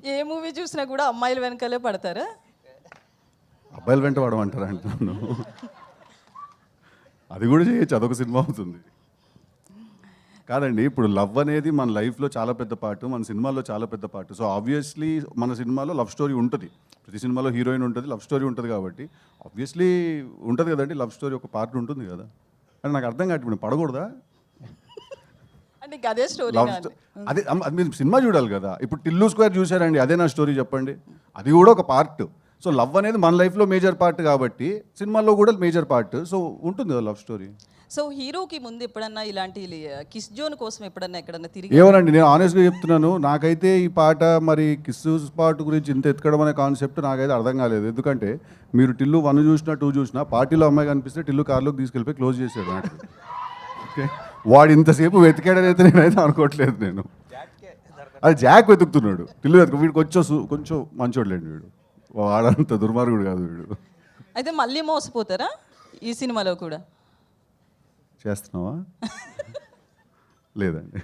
ఏ movie చూసినా కూడా అమ్మాయిల వెనకాలే పడతారా? అబ్బాయిల వెంట పడమంటారా అంటున్నాను. అది కూడా చేయొచ్చు, అదొక సినిమా అవుతుంది. కాదండి, ఇప్పుడు లవ్ అనేది మన లైఫ్లో చాలా పెద్ద పార్ట్, మన సినిమాలో చాలా పెద్ద పార్ట్. సో ఆబ్వియస్లీ మన సినిమాలో లవ్ స్టోరీ ఉంటుంది. ప్రతి సినిమాలో హీరోయిన్ ఉంటుంది, లవ్ స్టోరీ ఉంటుంది. కాబట్టి ఆబ్వియస్లీ ఉంటుంది కదండి, లవ్ స్టోరీ ఒక పార్ట్ ఉంటుంది కదా. అని నాకు అర్థం కాదు, ఇప్పుడు పడకూడదా? అంటే అదే స్టోరీ. అదే మీరు సినిమా చూడాలి కదా. ఇప్పుడు టిల్లు స్క్వేర్ చూసారండి, అదే నా స్టోరీ చెప్పండి. అది కూడా ఒక పార్ట్. సో లవ్ అనేది మన లైఫ్లో మేజర్ పార్ట్ కాబట్టి సినిమాలో కూడా మేజర్ పార్ట్. సో ఉంటుంది కదా లవ్ స్టోరీ. సో హీరోకి ముందు ఎప్పుడన్నా ఇలాంటి కిస్ జోన్ కోసం ఎప్పుడన్నా ఎక్కడన్నా తిరిగి? ఏమోనండి, నేను ఆనెస్ట్గా చెప్తున్నాను, నాకైతే ఈ పాట మరి కిస్ పార్ట్ గురించి ఇంత ఎత్తుకడం అనే కాన్సెప్ట్ నాకైతే అర్థం కాలేదు. ఎందుకంటే మీరు టిల్లు 1 చూసినా 2 చూసినా పార్టీలో అమ్మాయి కనిపిస్తే టిల్లు కార్లోకి తీసుకెళ్ళిపోయి క్లోజ్ చేశాడు నాకు. ఓకే, వాడు ఇంతసేపు వెతికాడని అయితే నేనైతే అనుకోవట్లేదు. నేను అది జాక్ వెతుకుతున్నాడు, టిల్లు వీడికి కొంచెం మంచోడులేండి వీడు, వాడంత దుర్మార్గుడు కాదు వీడు. అయితే మళ్ళీ మోసపోతారా ఈ సినిమాలో కూడా? చేస్తున్నావా? లేదండి.